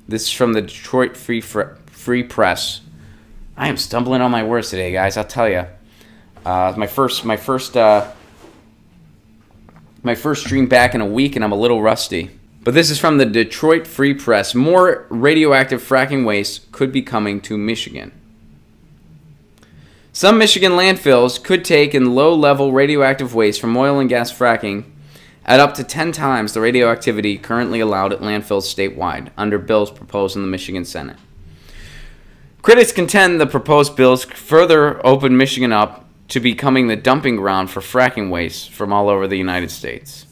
This is from the Detroit Free Press. I am stumbling on my words today, guys. I'll tell you. My first stream back in a week, and I'm a little rusty. But this is from the Detroit Free Press. More radioactive fracking waste could be coming to Michigan. Some Michigan landfills could take in low-level radioactive waste from oil and gas fracking at up to 10 times the radioactivity currently allowed at landfills statewide under bills proposed in the Michigan Senate. Critics contend the proposed bills further open Michigan up to becoming the dumping ground for fracking waste from all over the United States.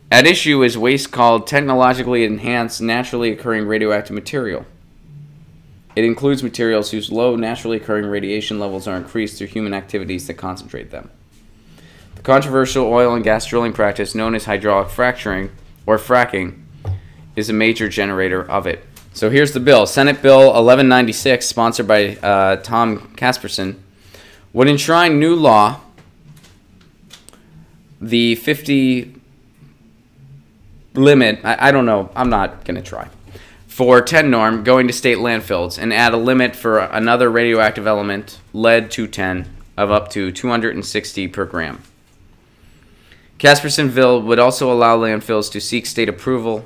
At issue is waste called technologically enhanced naturally occurring radioactive material. It includes materials whose low naturally occurring radiation levels are increased through human activities that concentrate them. The controversial oil and gas drilling practice known as hydraulic fracturing, or fracking, is a major generator of it. So here's the bill. Senate Bill 1196, sponsored by Tom Casperson, would enshrine new law, the 50 limit, I don't know, I'm not going to try, for 10 norm going to state landfills, and add a limit for another radioactive element, lead-210, of up to 260 per gram. Caspersonville would also allow landfills to seek state approval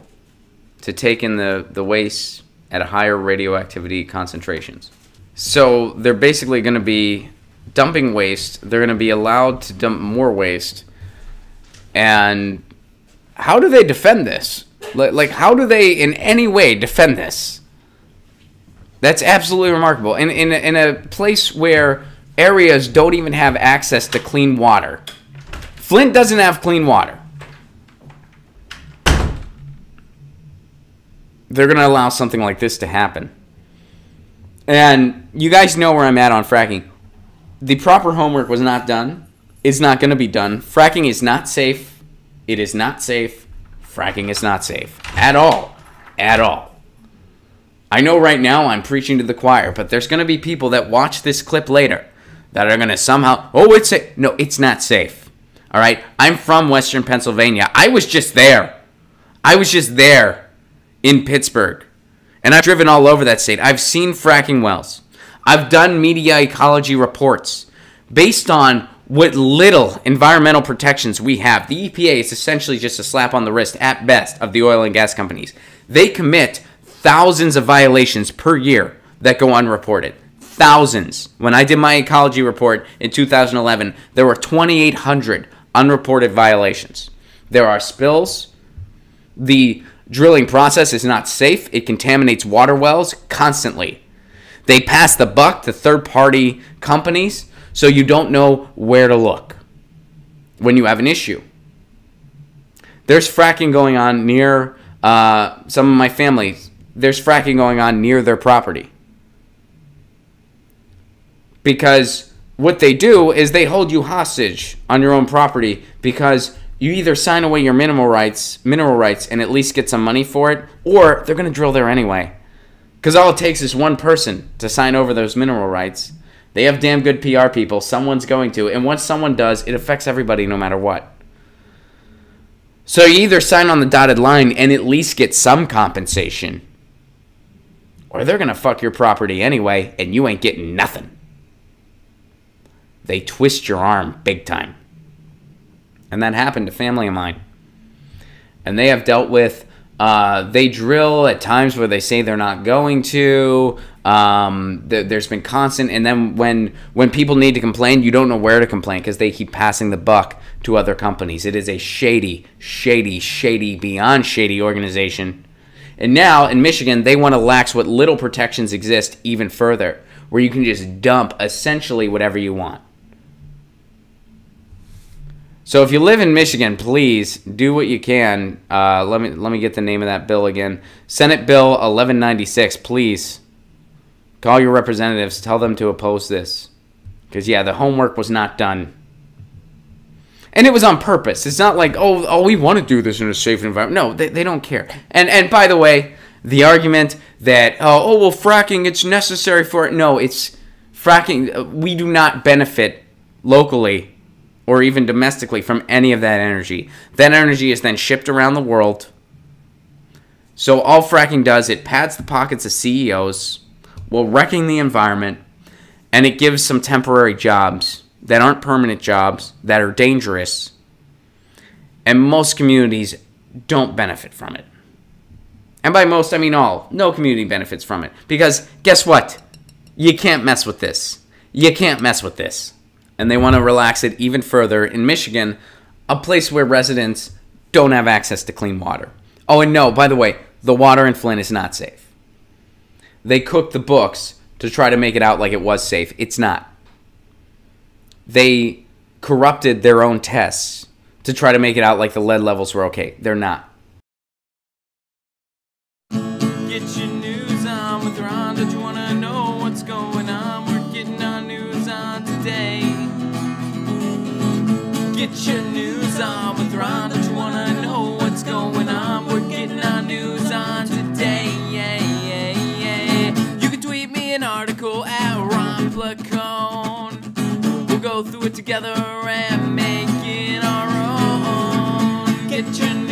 to take in the waste at a higher radioactivity concentrations. So they're basically going to be dumping waste. They're going to be allowed to dump more waste. And how do they defend this? Like, how do they in any way defend this? That's absolutely remarkable. In a place where areas don't even have access to clean water. Flint doesn't have clean water. They're going to allow something like this to happen. And you guys know where I'm at on fracking. The proper homework was not done. It's not going to be done. Fracking is not safe. It is not safe. Fracking is not safe. At all. At all. I know right now I'm preaching to the choir, but there's going to be people that watch this clip later that are going to somehow, oh, it's safe. No, it's not safe. All right? I'm from Western Pennsylvania. I was just there. I was just there in Pittsburgh. And I've driven all over that state. I've seen fracking wells. I've done media ecology reports based on what little environmental protections we have. The EPA is essentially just a slap on the wrist at best of the oil and gas companies. They commit thousands of violations per year that go unreported. Thousands. When I did my ecology report in 2011, there were 2,800 unreported violations. There are spills. The drilling process is not safe. It contaminates water wells constantly. They pass the buck to third-party companies, so you don't know where to look when you have an issue. There's fracking going on near some of my family. There's fracking going on near their property. Because what they do is they hold you hostage on your own property because you either sign away your mineral rights and at least get some money for it, or they're going to drill there anyway. Because all it takes is one person to sign over those mineral rights. They have damn good PR people. Someone's going to. And once someone does, it affects everybody no matter what. So you either sign on the dotted line and at least get some compensation, or they're going to fuck your property anyway and you ain't getting nothing. They twist your arm big time. And that happened to family of mine. And they have dealt with, they drill at times where they say they're not going to. There's been constant. And then when people need to complain, you don't know where to complain because they keep passing the buck to other companies. It is a shady, beyond shady organization. And now in Michigan, they want to lax what little protections exist even further, where you can just dump essentially whatever you want. So if you live in Michigan, please do what you can. Let me get the name of that bill again. Senate Bill 1196. Please call your representatives. Tell them to oppose this. Because, yeah, the homework was not done. And it was on purpose. It's not like, oh, we want to do this in a safe environment. No, they don't care. And by the way, the argument that, well, fracking, it's necessary for it. No, it's fracking. We do not benefit locally or even domestically from any of that energy. That energy is then shipped around the world So all fracking does, it pads the pockets of CEOs while wrecking the environment, and it gives some temporary jobs that aren't permanent jobs, that are dangerous, and most communities don't benefit from it. And by most, I mean all. No community benefits from it. Because guess what? You can't mess with this. You can't mess with this. And they want to relax it even further in Michigan, a place where residents don't have access to clean water. Oh, and no, by the way, the water in Flint is not safe. They cooked the books to try to make it out like it was safe. It's not. They corrupted their own tests to try to make it out like the lead levels were okay. They're not. Get your news on with Ron. Don't you want to know what's going on? We're getting our news on today. Get your news on with Ron. Don't you want to know what's going on? We're getting our news on today. Yeah, yeah, yeah. You can tweet me an article at Ron Placone. We'll go through it together and make it our own. Get your